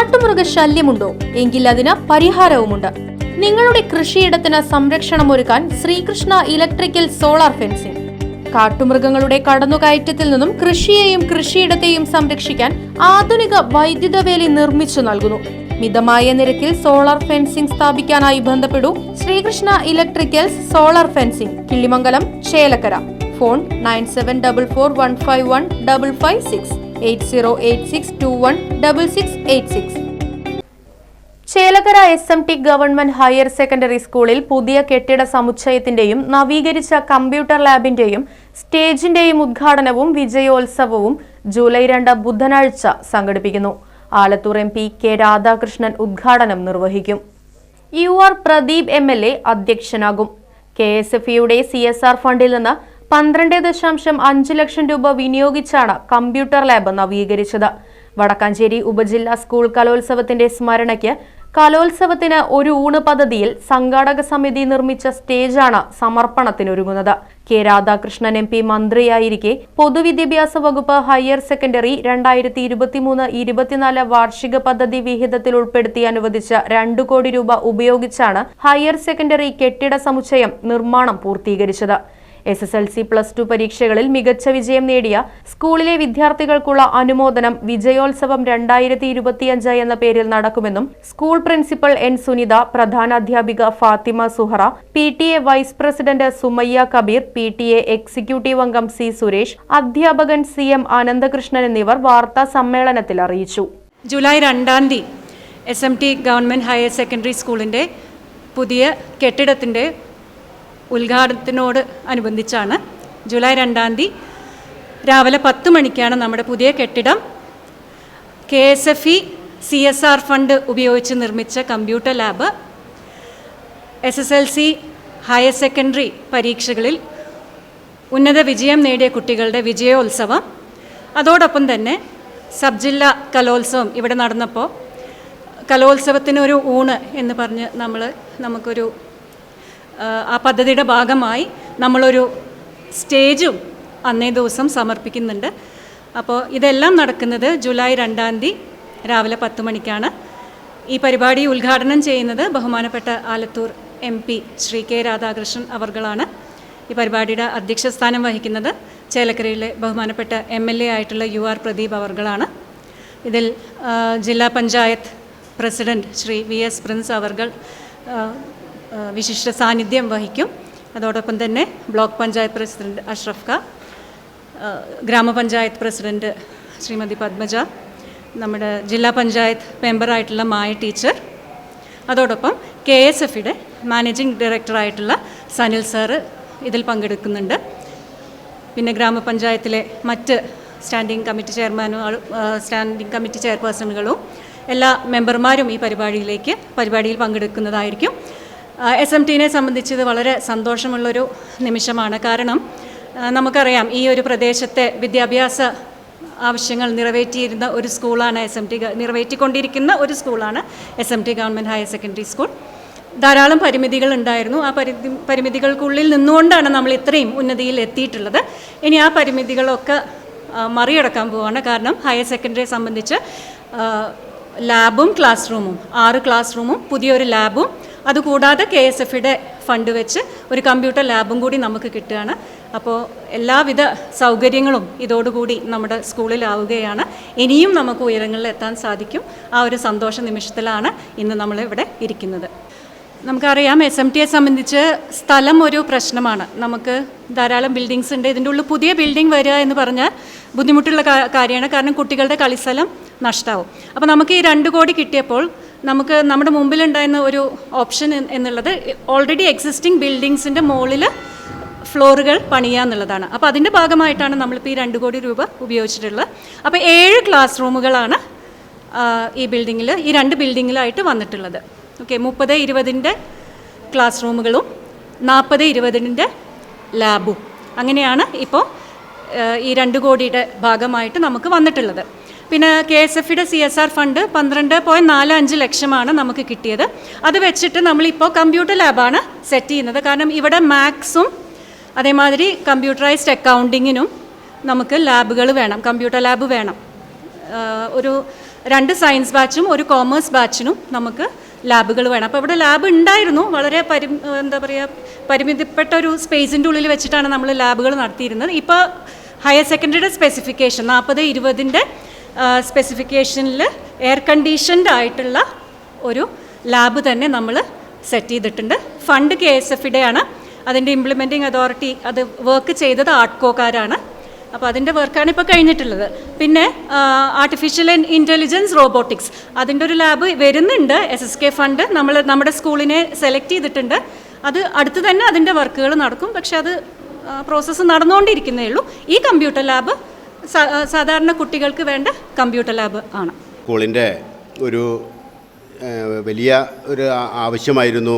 കാട്ടുമൃഗശല്യമുണ്ടോ? എങ്കിൽ അതിന് പരിഹാരവുമുണ്ട്. നിങ്ങളുടെ കൃഷിയിടത്തിന് സംരക്ഷണമൊരുക്കാൻ ശ്രീകൃഷ്ണ ഇലക്ട്രിക്കൽ സോളാർ ഫെൻസിംഗ്. കാട്ടുമൃഗങ്ങളുടെ കടന്നുകയറ്റത്തിൽ നിന്നും കൃഷിയെയും കൃഷിയിടത്തെയും സംരക്ഷിക്കാൻ ആധുനിക വൈദ്യുത വേലി നിർമ്മിച്ചു നൽകുന്നു. മിതമായ നിരക്കിൽ സോളാർ ഫെൻസിംഗ് സ്ഥാപിക്കാനായി ബന്ധപ്പെടൂ. Sreekrishna electricals solar fencing, Killimangalam, Chelakkara. Phone 9744151556 8086216686. Chelakkara SMT government higher secondary സ്കൂളിൽ പുതിയ കെട്ടിട സമുച്ചയത്തിന്റെയും നവീകരിച്ച കമ്പ്യൂട്ടർ ലാബിന്റെയും സ്റ്റേജിന്റെയും ഉദ്ഘാടനവും വിജയോത്സവവും ജൂലൈ 2 ബുധനാഴ്ച സംഘടിപ്പിക്കുന്നു. ആലത്തൂർ MP K രാധാകൃഷ്ണൻ ഉദ്ഘാടനം നിർവഹിക്കും. UR Pradeep MLA അധ്യക്ഷനാകും. KSFEയുടെ CSR ഫണ്ടിൽ നിന്ന് 12.5 ലക്ഷം രൂപ വിനിയോഗിച്ചാണ് കമ്പ്യൂട്ടർ ലാബ് നവീകരിച്ചത്. വടക്കാഞ്ചേരി ഉപജില്ലാ സ്കൂൾ കലോത്സവത്തിന്റെ സ്മരണയ്ക്ക് കലോത്സവത്തിന് ഒരു ഊണ് പദ്ധതിയിൽ സംഘാടക സമിതി നിർമ്മിച്ച സ്റ്റേജാണ് സമർപ്പണത്തിനൊരുങ്ങുന്നത്. K രാധാകൃഷ്ണൻ MP മന്ത്രിയായിരിക്കെ പൊതുവിദ്യാഭ്യാസ വകുപ്പ് ഹയർ സെക്കൻഡറി 2023-24 വാർഷിക പദ്ധതി വിഹിതത്തിൽ ഉൾപ്പെടുത്തി അനുവദിച്ച 2 കോടി രൂപ ഉപയോഗിച്ചാണ് ഹയർ സെക്കൻഡറി കെട്ടിട സമുച്ചയം നിർമ്മാണം പൂർത്തീകരിച്ചത്. SSLC+2 പരീക്ഷകളിൽ മികച്ച വിജയം നേടിയ സ്കൂളിലെ വിദ്യാർത്ഥികൾക്കുള്ള അനുമോദനം വിജയോത്സവം 2025 എന്ന പേരിൽ നടക്കുമെന്നും സ്കൂൾ പ്രിൻസിപ്പൽ N സുനിത, പ്രധാനാധ്യാപിക Fathima Suhara, PTA vice president Sumayya Kabeer, PTA executive അംഗം C സുരേഷ്, അധ്യാപകൻ CM അനന്തകൃഷ്ണൻ എന്നിവർ വാർത്താ സമ്മേളനത്തിൽ അറിയിച്ചു. July 2 SMT government higher secondary സ്കൂളിന്റെ പുതിയ കെട്ടിടത്തിന്റെ ഉദ്ഘാടനത്തിനോട് അനുബന്ധിച്ചാണ് ജൂലൈ 2 രാവിലെ 10 മണിക്കാണ് നമ്മുടെ പുതിയ കെട്ടിടം KSFE CSR ഫണ്ട് ഉപയോഗിച്ച് നിർമ്മിച്ച computer lab, SSLC higher secondary പരീക്ഷകളിൽ ഉന്നത വിജയം നേടിയ കുട്ടികളുടെ വിജയോത്സവം, അതോടൊപ്പം തന്നെ സബ് ജില്ലാ കലോത്സവം ഇവിടെ നടന്നപ്പോൾ കലോത്സവത്തിനൊരു ഊണ് എന്ന് പറഞ്ഞ് നമുക്കൊരു ആ പദ്ധതിയുടെ ഭാഗമായി നമ്മളൊരു സ്റ്റേജും അന്നേ ദിവസം സമർപ്പിക്കുന്നുണ്ട്. അപ്പോൾ ഇതെല്ലാം നടക്കുന്നത് ജൂലൈ 2 രാവിലെ 10 മണിക്കാണ്. ഈ പരിപാടി ഉദ്ഘാടനം ചെയ്യുന്നത് ബഹുമാനപ്പെട്ട ആലത്തൂർ MP ശ്രീ K രാധാകൃഷ്ണൻ അവർകളാണ്. ഈ പരിപാടിയുടെ അധ്യക്ഷ സ്ഥാനം വഹിക്കുന്നത് ചേലക്കരയിലെ ബഹുമാനപ്പെട്ട MLA ആയിട്ടുള്ള UR പ്രദീപ് അവർകളാണ്. ഇതിൽ ജില്ലാ panchayat president Shri VS Prince അവർകൾ വിശിഷ്ട സാന്നിധ്യം വഹിക്കും. അതോടൊപ്പം തന്നെ ബ്ലോക്ക് പഞ്ചായത്ത് പ്രസിഡന്റ് അഷ്റഫ് ഖാൻ, ഗ്രാമപഞ്ചായത്ത് പ്രസിഡന്റ് ശ്രീമതി പത്മജ, നമ്മുടെ ജില്ലാ പഞ്ചായത്ത് മെമ്പറായിട്ടുള്ള മായ ടീച്ചർ, അതോടൊപ്പം KSFയുടെ മാനേജിംഗ് ഡയറക്ടറായിട്ടുള്ള സനിൽ സാറ് ഇതിൽ പങ്കെടുക്കുന്നുണ്ട്. പിന്നെ ഗ്രാമപഞ്ചായത്തിലെ മറ്റ് സ്റ്റാൻഡിംഗ് കമ്മിറ്റി ചെയർപേഴ്സണുകളും എല്ലാ മെമ്പർമാരും ഈ പരിപാടിയിൽ പങ്കെടുക്കുന്നതായിരിക്കും. SMTനെ സംബന്ധിച്ച് ഇത് വളരെ സന്തോഷമുള്ളൊരു നിമിഷമാണ്. കാരണം നമുക്കറിയാം, ഈ ഒരു പ്രദേശത്തെ വിദ്യാഭ്യാസ ആവശ്യങ്ങൾ നിറവേറ്റിയിരുന്ന ഒരു സ്കൂളാണ് നിറവേറ്റിക്കൊണ്ടിരിക്കുന്ന ഒരു സ്കൂളാണ് SMT government higher secondary school. ധാരാളം പരിമിതികൾ ഉണ്ടായിരുന്നു. ആ പരിമിതികൾക്കുള്ളിൽ നിന്നുകൊണ്ടാണ് നമ്മൾ ഇത്രയും ഉന്നതിയിൽ എത്തിയിട്ടുള്ളത്. ഇനി ആ പരിമിതികളൊക്കെ മറികടക്കാൻ പോവുകയാണ്. കാരണം ഹയർ സെക്കൻഡറിയെ സംബന്ധിച്ച് ലാബും ക്ലാസ് റൂമും 6 ക്ലാസ് റൂമും പുതിയൊരു ലാബും, അതുകൂടാതെ KSFയുടെ ഫണ്ട് വെച്ച് ഒരു കമ്പ്യൂട്ടർ ലാബും കൂടി നമുക്ക് കിട്ടുകയാണ്. അപ്പോൾ എല്ലാവിധ സൗകര്യങ്ങളും ഇതോടുകൂടി നമ്മുടെ സ്കൂളിലാവുകയാണ്. ഇനിയും നമുക്ക് ഉയരങ്ങളിൽ എത്താൻ സാധിക്കും. ആ ഒരു സന്തോഷ നിമിഷത്തിലാണ് ഇന്ന് നമ്മളിവിടെ ഇരിക്കുന്നത്. നമുക്കറിയാം, SMTയെ സംബന്ധിച്ച് സ്ഥലം ഒരു പ്രശ്നമാണ്. നമുക്ക് ധാരാളം ബിൽഡിങ്സ് ഉണ്ട്. ഇതിൻ്റെ ഉള്ളിൽ പുതിയ ബിൽഡിംഗ് വരിക എന്ന് പറഞ്ഞാൽ ബുദ്ധിമുട്ടുള്ള കാര്യമാണ്. കാരണം കുട്ടികളുടെ കളിസ്ഥലം നഷ്ടമാവും. അപ്പോൾ നമുക്ക് ഈ 2 കോടി കിട്ടിയപ്പോൾ നമുക്ക് നമ്മുടെ മുമ്പിലുണ്ടായിരുന്ന ഒരു ഓപ്ഷൻ എന്നുള്ളത് ഓൾറെഡി എക്സിസ്റ്റിംഗ് ബിൽഡിങ്സിൻ്റെ മുകളിൽ ഫ്ലോറുകൾ പണിയുക എന്നുള്ളതാണ്. അപ്പോൾ അതിൻ്റെ ഭാഗമായിട്ടാണ് നമ്മളിപ്പോൾ ഈ 2 കോടി രൂപ ഉപയോഗിച്ചിട്ടുള്ളത്. അപ്പോൾ 7 ക്ലാസ് റൂമുകളാണ് ഈ 2 ബിൽഡിങ്ങിലായിട്ട് വന്നിട്ടുള്ളത്. ഓക്കെ, 30-20 ക്ലാസ് റൂമുകളും 40-20 ലാബും, അങ്ങനെയാണ് ഇപ്പോൾ ഈ 2 കോടിയുടെ ഭാഗമായിട്ട് നമുക്ക് വന്നിട്ടുള്ളത്. പിന്നെ KSFയുടെ CSR ഫണ്ട് 12.45 ലക്ഷമാണ് നമുക്ക് കിട്ടിയത്. അത് വെച്ചിട്ട് നമ്മളിപ്പോൾ കമ്പ്യൂട്ടർ ലാബാണ് സെറ്റ് ചെയ്യുന്നത്. കാരണം ഇവിടെ മാത്സും അതേമാതിരി കമ്പ്യൂട്ടറൈസ്ഡ് അക്കൗണ്ടിങ്ങിനും നമുക്ക് ലാബുകൾ വേണം, കമ്പ്യൂട്ടർ ലാബ് വേണം. ഒരു 2 സയൻസ് ബാച്ചും ഒരു കോമേഴ്സ് ബാച്ചിനും നമുക്ക് ലാബുകൾ വേണം. അപ്പോൾ ഇവിടെ ലാബ് ഉണ്ടായിരുന്നു, വളരെ പരിമിതപ്പെട്ട ഒരു സ്പേസിൻ്റെ ഉള്ളിൽ വെച്ചിട്ടാണ് നമ്മൾ ലാബുകൾ നടത്തിയിരുന്നത്. ഇപ്പോൾ ഹയർ സെക്കൻഡറിയുടെ സ്പെസിഫിക്കേഷൻ 40-20 സ്പെസിഫിക്കേഷനിൽ എയർ കണ്ടീഷൻഡ് ആയിട്ടുള്ള ഒരു ലാബ് തന്നെ നമ്മൾ സെറ്റ് ചെയ്തിട്ടുണ്ട്. ഫണ്ട് KSF-യുടെ ആണ്. അതിൻ്റെ ഇംപ്ലിമെൻറ്റിംഗ് അതോറിറ്റി അത് വർക്ക് ചെയ്തത് ആർട്ട്കോക്കാരാണ്. അപ്പോൾ അതിൻ്റെ വർക്കാണ് ഇപ്പോൾ കഴിഞ്ഞിട്ടുള്ളത്. പിന്നെ ആർട്ടിഫിഷ്യൽ ഇൻ്റലിജൻസ് റോബോട്ടിക്സ് അതിൻ്റെ ഒരു ലാബ് വരുന്നുണ്ട്. SSK ഫണ്ട് നമ്മുടെ സ്കൂളിനെ സെലക്ട് ചെയ്തിട്ടുണ്ട്. അത് അടുത്ത് തന്നെ അതിൻ്റെ വർക്കുകൾ നടക്കും. പക്ഷെ അത് പ്രോസസ്സ് നടന്നുകൊണ്ടിരിക്കുന്നേ ഉള്ളൂ. ഈ കമ്പ്യൂട്ടർ ലാബ് സാധാരണ കുട്ടികൾക്ക് വേണ്ട കമ്പ്യൂട്ടർ ലാബ് ആണ്. സ്കൂളിൻ്റെ ഒരു വലിയ ഒരു ആവശ്യമായിരുന്നു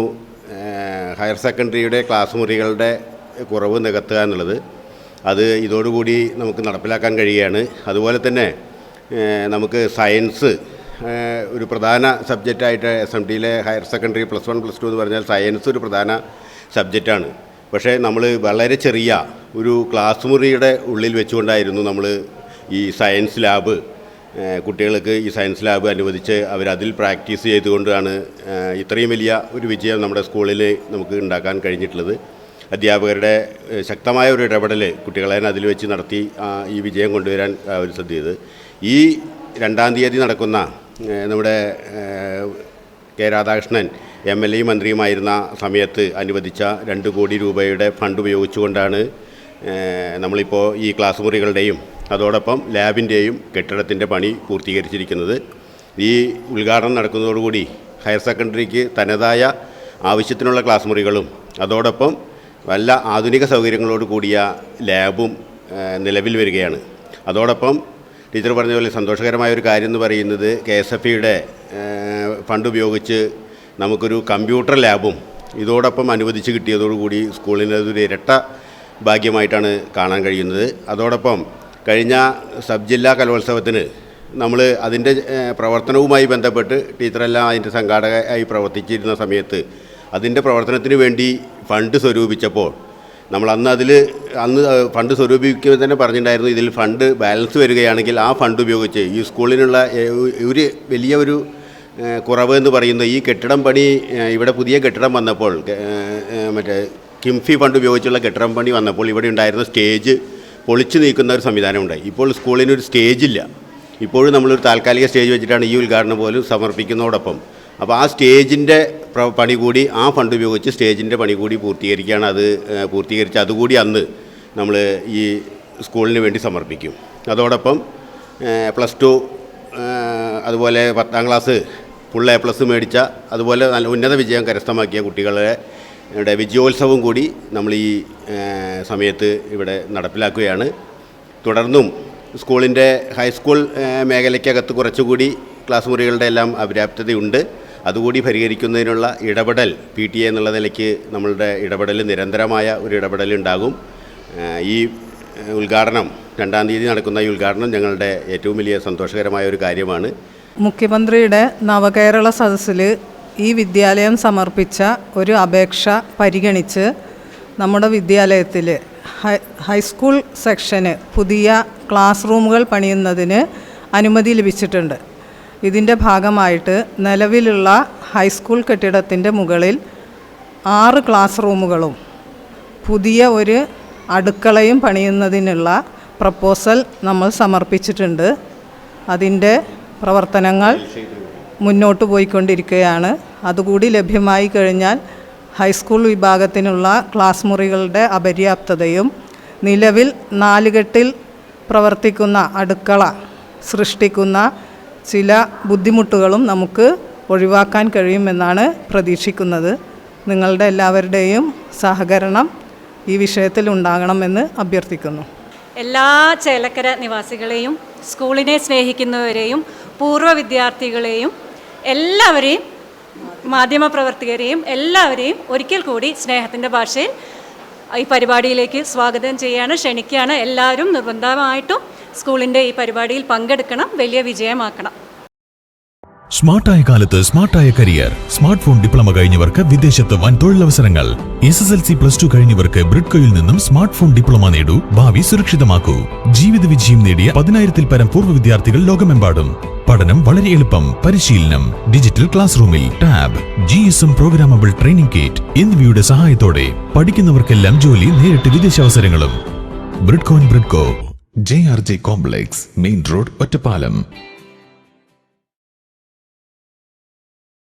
ഹയർ സെക്കൻഡറിയുടെ ക്ലാസ് മുറികളുടെ കുറവ് നികത്തുക എന്നുള്ളത്. അത് ഇതോടുകൂടി നമുക്ക് നടപ്പിലാക്കാൻ കഴിയുകയാണ്. അതുപോലെ തന്നെ നമുക്ക് സയൻസ് ഒരു പ്രധാന സബ്ജക്റ്റായിട്ട് SMTയിലെ ഹയർ സെക്കൻഡറി +1 +2 എന്ന് പറഞ്ഞാൽ സയൻസ് ഒരു പ്രധാന സബ്ജക്റ്റാണ്. പക്ഷേ നമ്മൾ വളരെ ചെറിയ ഒരു ക്ലാസ് മുറിയുടെ ഉള്ളിൽ വെച്ചുകൊണ്ടായിരുന്നു നമ്മൾ ഈ സയൻസ് ലാബ് കുട്ടികൾക്ക് ഈ സയൻസ് ലാബ് അനുവദിച്ച് അവരതിൽ പ്രാക്ടീസ് ചെയ്തുകൊണ്ടാണ് ഇത്രയും വലിയ ഒരു വിജയം നമ്മുടെ സ്കൂളിൽ നമുക്ക് ഉണ്ടാക്കാൻ കഴിഞ്ഞിട്ടുള്ളത്. അധ്യാപകരുടെ ശക്തമായ ഒരു ഇടപെടൽ കുട്ടികളെ അതിൽ വെച്ച് നടത്തി ഈ വിജയം കൊണ്ടുവരാൻ അവർ ശ്രദ്ധിച്ചത്. ഈ 2-ാം തീയതി നടക്കുന്ന നമ്മുടെ കെ രാധാകൃഷ്ണൻ MLA മന്ത്രിയുമായിരുന്ന സമയത്ത് അനുവദിച്ച 2 കോടി രൂപയുടെ ഫണ്ട് ഉപയോഗിച്ചുകൊണ്ടാണ് നമ്മളിപ്പോൾ ഈ ക്ലാസ് മുറികളുടെയും അതോടൊപ്പം ലാബിൻ്റെയും കെട്ടിടത്തിൻ്റെ പണി പൂർത്തീകരിച്ചിരിക്കുന്നത്. ഈ ഉദ്ഘാടനം നടക്കുന്നതോടുകൂടി ഹയർ സെക്കൻഡറിക്ക് തനതായ ആവശ്യത്തിനുള്ള ക്ലാസ് മുറികളും അതോടൊപ്പം നല്ല ആധുനിക സൗകര്യങ്ങളോട് കൂടിയ ലാബും നിലവിൽ വരികയാണ്. അതോടൊപ്പം ടീച്ചർ പറഞ്ഞ പോലെ സന്തോഷകരമായ ഒരു കാര്യം എന്ന് പറയുന്നത് KSF-യുടെ ഫണ്ട് ഉപയോഗിച്ച് നമുക്കൊരു കമ്പ്യൂട്ടർ ലാബും ഇതോടൊപ്പം അനുവദിച്ച് കിട്ടിയതോടുകൂടി സ്കൂളിന് അതൊരു ഇരട്ട ഭാഗ്യമായിട്ടാണ് കാണാൻ കഴിയുന്നത്. അതോടൊപ്പം കഴിഞ്ഞ സബ് ജില്ലാ കലോത്സവത്തിന് നമ്മൾ അതിൻ്റെ പ്രവർത്തനവുമായി ബന്ധപ്പെട്ട് ടീച്ചറെല്ലാം അതിൻ്റെ സംഘാടകയായി പ്രവർത്തിച്ചിരുന്ന സമയത്ത് അതിൻ്റെ പ്രവർത്തനത്തിന് വേണ്ടി ഫണ്ട് സ്വരൂപിച്ചപ്പോൾ നമ്മൾ അന്ന് ഫണ്ട് സ്വരൂപിക്കുമ്പോൾ തന്നെ പറഞ്ഞിട്ടുണ്ടായിരുന്നു, ഇതിൽ ഫണ്ട് ബാലൻസ് വരികയാണെങ്കിൽ ആ ഫണ്ട് ഉപയോഗിച്ച് ഈ സ്കൂളിനുള്ള ഒരു വലിയ ഒരു കുറവ് എന്ന് പറയുന്നത് ഈ കെട്ടിടം പണി ഇവിടെ പുതിയ കെട്ടിടം വന്നപ്പോൾ മറ്റേ കിംഫി ഫണ്ട് ഉപയോഗിച്ചുള്ള കെട്ടിടം പണി വന്നപ്പോൾ ഇവിടെ ഉണ്ടായിരുന്ന സ്റ്റേജ് പൊളിച്ചു നീക്കുന്ന ഒരു സംവിധാനം ഉണ്ടായി. ഇപ്പോൾ സ്കൂളിനൊരു സ്റ്റേജില്ല. ഇപ്പോഴും നമ്മളൊരു താൽക്കാലിക സ്റ്റേജ് വെച്ചിട്ടാണ് ഈ ഉദ്ഘാടനം പോലും സമർപ്പിക്കുന്നതോടൊപ്പം. അപ്പോൾ ആ സ്റ്റേജിൻ്റെ പണി കൂടി ആ ഫണ്ട് ഉപയോഗിച്ച് സ്റ്റേജിൻ്റെ പണി കൂടി പൂർത്തീകരിക്കുകയാണ്. അത് പൂർത്തീകരിച്ച് അതുകൂടി അന്ന് നമ്മൾ ഈ സ്കൂളിന് വേണ്ടി സമർപ്പിക്കും. അതോടൊപ്പം +2 അതുപോലെ 10ാം ക്ലാസ് ഫുൾ A+ മേടിച്ച അതുപോലെ നല്ല ഉന്നത വിജയം കരസ്ഥമാക്കിയ കുട്ടികളുടെ വിജയോത്സവം കൂടി നമ്മൾ ഈ സമയത്ത് ഇവിടെ നടപ്പിലാക്കുകയാണ്. തുടർന്നും സ്കൂളിൻ്റെ ഹൈസ്കൂൾ മേഖലയ്ക്കകത്ത് കുറച്ചുകൂടി ക്ലാസ് മുറികളുടെ എല്ലാം അപര്യാപ്തതയുണ്ട്. അതുകൂടി പരിഹരിക്കുന്നതിനുള്ള ഇടപെടൽ PTA എന്നുള്ള നിലയ്ക്ക് നമ്മളുടെ ഇടപെടൽ നിരന്തരമായ ഒരു ഇടപെടൽ ഉണ്ടാകും. ഈ ഉദ്ഘാടനം 2-ാം തീയതി നടക്കുന്ന ഈ ഉദ്ഘാടനം ഞങ്ങളുടെ ഏറ്റവും വലിയ സന്തോഷകരമായ ഒരു കാര്യമാണ്. മുഖ്യമന്ത്രിയുടെ നവകേരള സദസ്സിൽ ഈ വിദ്യാലയം സമർപ്പിച്ച ഒരു അപേക്ഷ പരിഗണിച്ച് നമ്മുടെ വിദ്യാലയത്തിൽ ഹൈസ്കൂൾ സെക്ഷന് പുതിയ ക്ലാസ് റൂമുകൾ പണിയുന്നതിന് അനുമതി ലഭിച്ചിട്ടുണ്ട്. ഇതിൻ്റെ ഭാഗമായിട്ട് നിലവിലുള്ള ഹൈസ്കൂൾ കെട്ടിടത്തിൻ്റെ മുകളിൽ 6 ക്ലാസ് റൂമുകളും പുതിയ ഒരു അടുക്കളയും പണിയുന്നതിനുള്ള പ്രപ്പോസൽ നമ്മൾ സമർപ്പിച്ചിട്ടുണ്ട്. അതിൻ്റെ പ്രവർത്തനങ്ങൾ മുന്നോട്ട് പോയിക്കൊണ്ടിരിക്കുകയാണ്. അതുകൂടി ലഭ്യമായി കഴിഞ്ഞാൽ ഹൈസ്കൂൾ വിഭാഗത്തിനുള്ള ക്ലാസ് മുറികളുടെ അപര്യാപ്തതയും നിലവിൽ 4 കെട്ടിൽ പ്രവർത്തിക്കുന്ന അടുക്കള സൃഷ്ടിക്കുന്ന ചില ബുദ്ധിമുട്ടുകളും നമുക്ക് ഒഴിവാക്കാൻ കഴിയുമെന്നാണ് പ്രതീക്ഷിക്കുന്നത്. നിങ്ങളുടെ എല്ലാവരുടെയും സഹകരണം ഈ വിഷയത്തിൽ ഉണ്ടാകണമെന്ന് അഭ്യർത്ഥിക്കുന്നു. എല്ലാ ചേലക്കര നിവാസികളെയും സ്കൂളിനെ സ്നേഹിക്കുന്നവരെയും പൂർവ്വ വിദ്യാർത്ഥികളെയും എല്ലാവരെയും മാധ്യമപ്രവർത്തകരെയും എല്ലാവരെയും ഒരിക്കൽ കൂടി സ്നേഹത്തിൻ്റെ ഭാഷയിൽ ഈ പരിപാടിയിലേക്ക് സ്വാഗതം ചെയ്യാണ്, ക്ഷണിക്കുകയാണ്. എല്ലാവരും നിർബന്ധമായിട്ടും സ്കൂളിൻ്റെ ഈ പരിപാടിയിൽ പങ്കെടുക്കണം, വലിയ വിജയമാക്കണം. സ്മാർട്ടായ കാലത്ത് സ്മാർട്ടായ കരിയർ. സ്മാർട്ട് ഫോൺ ഡിപ്ലോമ കഴിഞ്ഞവർക്ക് വിദേശത്ത് വൻ തൊഴിലവസരങ്ങൾ. SSLC +2 കഴിഞ്ഞവർക്ക് ബ്രിഡ്കോയിൽ നിന്നും സ്മാർട്ട് ഫോൺ ഡിപ്ലോമ നേടൂ. ഭാവി സുരക്ഷിതമാക്കൂ. ജീവിത വിജയം നേടിയ 10,000-ൽ പരം പൂർവ്വ വിദ്യാർത്ഥികൾ ലോകമെമ്പാടും. പഠനം വളരെ എളുപ്പം. പരിശീലനം ഡിജിറ്റൽ ക്ലാസ് റൂമിൽ, tab, GSM programmable training kit എന്നിവയുടെ സഹായത്തോടെ പഠിക്കുന്നവർക്കെല്ലാം ജോലി, നേരിട്ട് വിദേശാവസരങ്ങളും. ബ്രിഡ്കോ, JRJ complex, main road, Ottapalam.